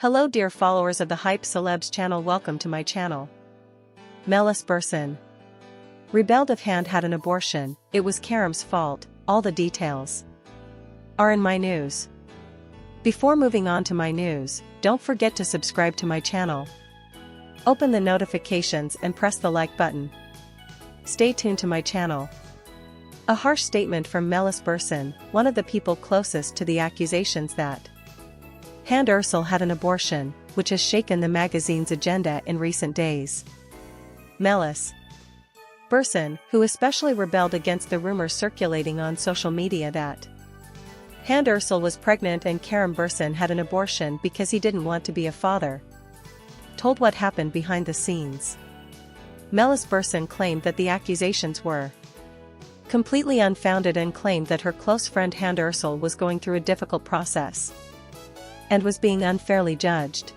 Hello dear followers of the Hype Celebs channel, welcome to my channel. Melis Bürsin rebelled if Hande had an abortion, it was Kerem's fault, all the details are in my news. Before moving on to my news, don't forget to subscribe to my channel. Open the notifications and press the like button. Stay tuned to my channel. A harsh statement from Melis Bürsin, one of the people closest to the accusations that Hande had an abortion, which has shaken the magazine's agenda in recent days. Melis Bürsin, who especially rebelled against the rumors circulating on social media that Hande was pregnant and Kerem Bürsin had an abortion because he didn't want to be a father, told what happened behind the scenes. Melis Bürsin claimed that the accusations were completely unfounded and claimed that her close friend Hande was going through a difficult process and was being unfairly judged.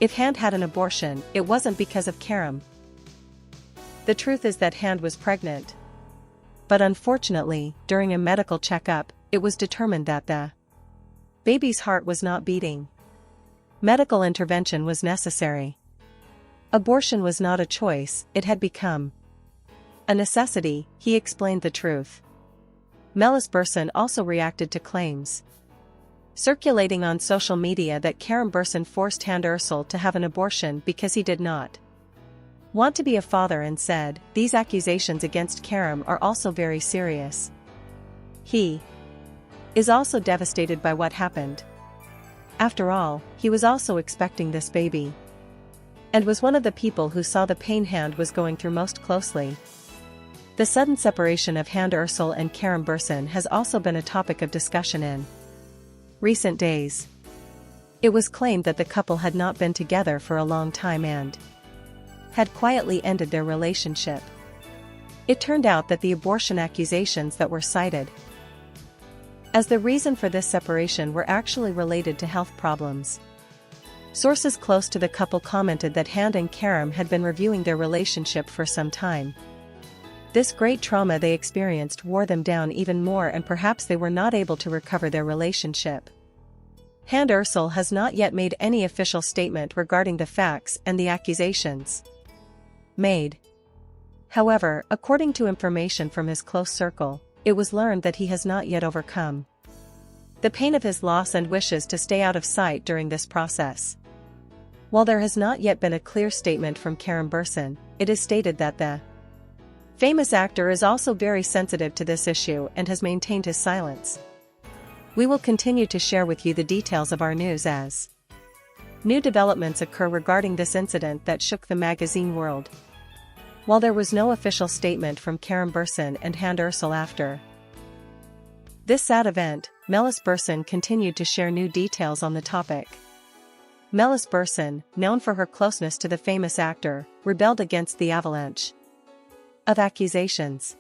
If Hande had an abortion, it wasn't because of Kerem. The truth is that Hande was pregnant. But unfortunately, during a medical checkup, it was determined that the baby's heart was not beating. Medical intervention was necessary. Abortion was not a choice, it had become a necessity, he explained the truth. Melis Bürsin also reacted to claims circulating on social media that Kerem Bürsin forced Hande to have an abortion because he did not want to be a father and said, "These accusations against Kerem are also very serious. He is also devastated by what happened. After all, he was also expecting this baby and was one of the people who saw the pain Hande was going through most closely." The sudden separation of Hande and Kerem Bürsin has also been a topic of discussion in recent days. It was claimed that the couple had not been together for a long time and had quietly ended their relationship. It turned out that the abortion accusations that were cited as the reason for this separation were actually related to health problems. Sources close to the couple commented that Hande and Kerem had been reviewing their relationship for some time. This great trauma they experienced wore them down even more, and perhaps they were not able to recover their relationship. Hande has not yet made any official statement regarding the facts and the accusations made. However, according to information from his close circle, it was learned that he has not yet overcome the pain of his loss and wishes to stay out of sight during this process. While there has not yet been a clear statement from Kerem Bürsin, it is stated that the famous actor is also very sensitive to this issue and has maintained his silence. We will continue to share with you the details of our news as new developments occur regarding this incident that shook the magazine world. While there was no official statement from Kerem Bürsin and Hande after this sad event, Melis Bürsin continued to share new details on the topic. Melis Bürsin, known for her closeness to the famous actor, rebelled against the avalanche of accusations.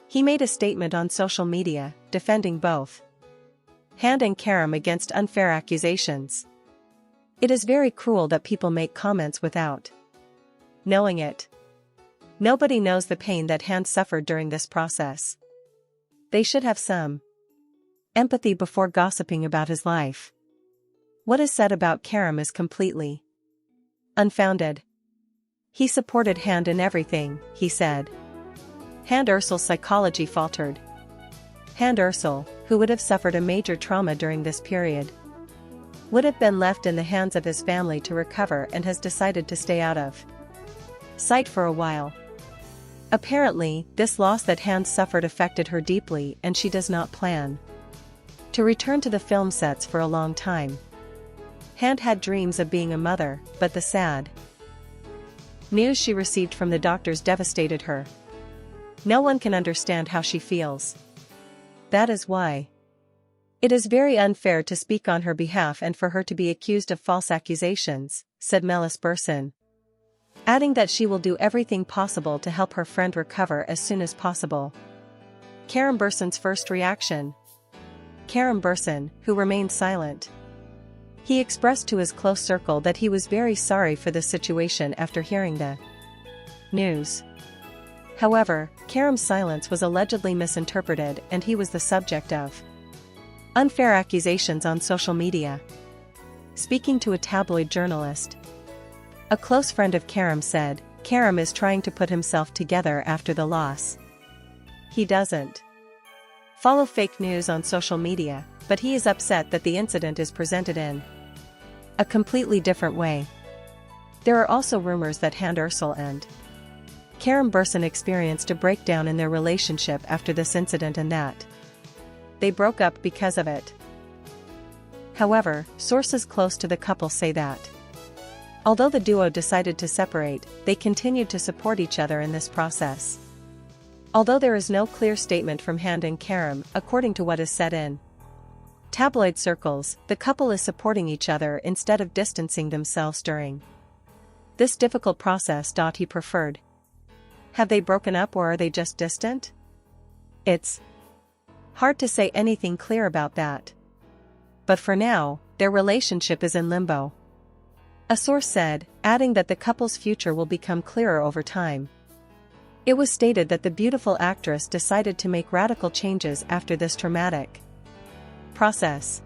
He made a statement on social media, defending both Hande and Kerem against unfair accusations. "It is very cruel that people make comments without knowing it. Nobody knows the pain that Hande suffered during this process. They should have some empathy before gossiping about his life. What is said about Kerem is completely unfounded. He supported Hande in everything," he said. Hande's psychology faltered. Hande, who would have suffered a major trauma during this period, would have been left in the hands of his family to recover and has decided to stay out of sight for a while. Apparently, this loss that Hande suffered affected her deeply and she does not plan to return to the film sets for a long time. Hande had dreams of being a mother, but the sad news she received from the doctors devastated her. No one can understand how she feels. That is why it is very unfair to speak on her behalf and for her to be accused of false accusations, said Melis Bürsin, adding that she will do everything possible to help her friend recover as soon as possible. Kerem Bürsin's first reaction. Kerem Bürsin, who remained silent. He expressed to his close circle that he was very sorry for the situation after hearing the news. However, Kerem's silence was allegedly misinterpreted and he was the subject of unfair accusations on social media. speaking to a tabloid journalist. A close friend of Kerem said, "Kerem is trying to put himself together after the loss. He doesn't follow fake news on social media, but he is upset that the incident is presented in a completely different way." There are also rumors that Hande and Kerem Bürsin experienced a breakdown in their relationship after this incident and that they broke up because of it. However, sources close to the couple say that although the duo decided to separate, they continued to support each other in this process. Although there is no clear statement from Hande and Kerem, according to what is said in tabloid circles, the couple is supporting each other instead of distancing themselves during this difficult process. He preferred. Have they broken up or are they just distant? It's hard to say anything clear about that. But for now, their relationship is in limbo. A source said, adding that the couple's future will become clearer over time. It was stated that the beautiful actress decided to make radical changes after this traumatic process.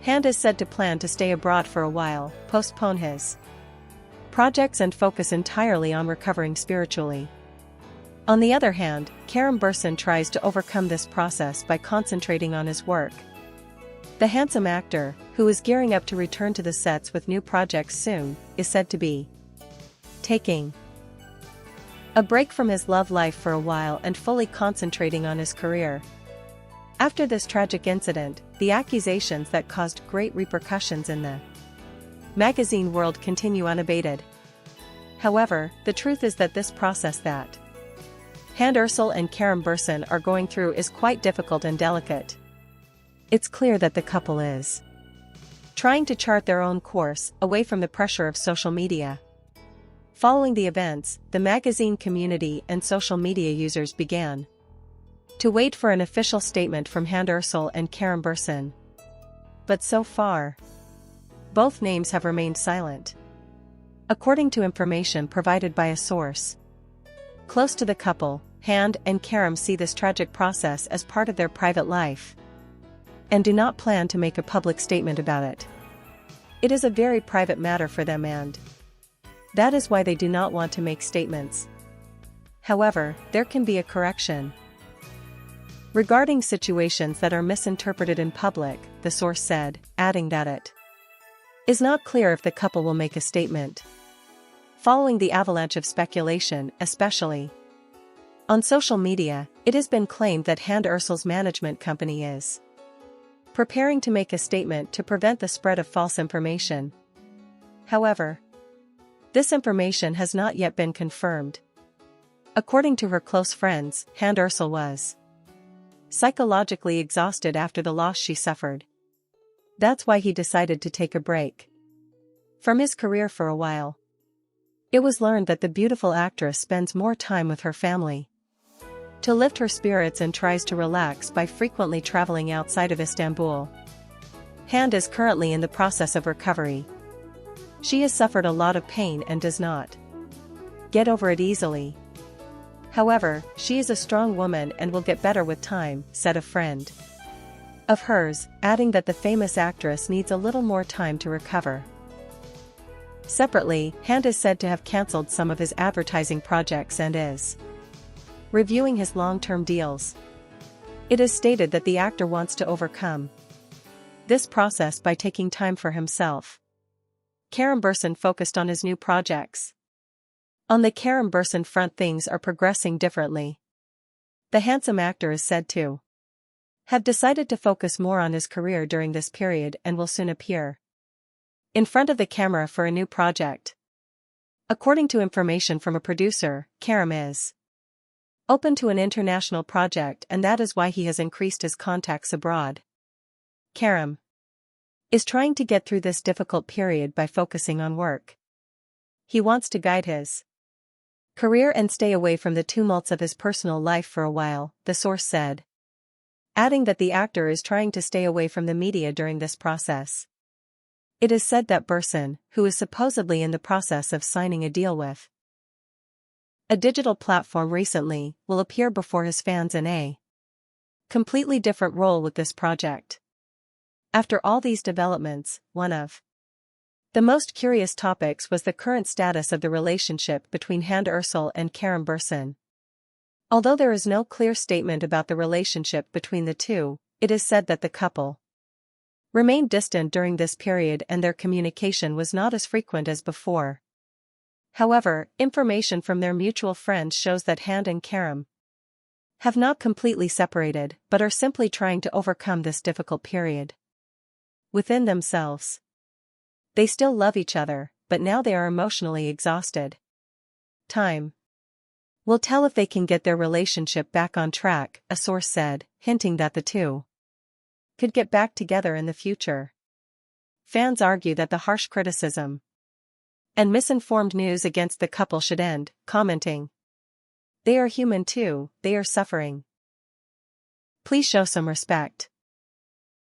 Hande is said to plan to stay abroad for a while, postpone his projects and focus entirely on recovering spiritually. On the other hand, Kerem Bürsin tries to overcome this process by concentrating on his work. The handsome actor, who is gearing up to return to the sets with new projects soon, is said to be taking a break from his love life for a while and fully concentrating on his career. After this tragic incident, the accusations that caused great repercussions in the magazine world continue unabated. However, the truth is that this process that Hande and Kerem Bürsin are going through is quite difficult and delicate. It's clear that the couple is trying to chart their own course, away from the pressure of social media. Following the events, the magazine community and social media users began to wait for an official statement from Hande and Kerem Bürsin. But so far, both names have remained silent. According to information provided by a source close to the couple, Hande and Kerem see this tragic process as part of their private life and do not plan to make a public statement about it. It is a very private matter for them and that is why they do not want to make statements. However, there can be a correction regarding situations that are misinterpreted in public, the source said, adding that it is not clear if the couple will make a statement following the avalanche of speculation, especially on social media. It has been claimed that Hande's management company is preparing to make a statement to prevent the spread of false information. However, this information has not yet been confirmed. According to her close friends, Hande was psychologically exhausted after the loss she suffered. That's why he decided to take a break from his career for a while. It was learned that the beautiful actress spends more time with her family to lift her spirits and tries to relax by frequently traveling outside of Istanbul. Hande is currently in the process of recovery. She has suffered a lot of pain and does not get over it easily. However, she is a strong woman and will get better with time, said a friend of hers, adding that the famous actress needs a little more time to recover. Separately, Hande is said to have cancelled some of his advertising projects and is reviewing his long-term deals. It is stated that the actor wants to overcome this process by taking time for himself. Kerem Bürsin focused on his new projects. On the Kerem Bürsin front, things are progressing differently. The handsome actor is said to have decided to focus more on his career during this period and will soon appear in front of the camera for a new project. According to information from a producer, Kerem is open to an international project and that is why he has increased his contacts abroad. Kerem is trying to get through this difficult period by focusing on work. He wants to guide his career and stay away from the tumults of his personal life for a while, the source said, adding that the actor is trying to stay away from the media during this process. It is said that Bürsin, who is supposedly in the process of signing a deal with a digital platform recently, will appear before his fans in a completely different role with this project. After all these developments, one of The most curious topics was the current status of the relationship between Hande and Kerem Bürsin. Although there is no clear statement about the relationship between the two, it is said that the couple remained distant during this period and their communication was not as frequent as before. However, information from their mutual friends shows that Hande and Kerem have not completely separated but are simply trying to overcome this difficult period within themselves. They still love each other, but now they are emotionally exhausted. Time will tell if they can get their relationship back on track, a source said, hinting that the two could get back together in the future. Fans argue that the harsh criticism and misinformed news against the couple should end, commenting, "They are human too, they are suffering. Please show some respect."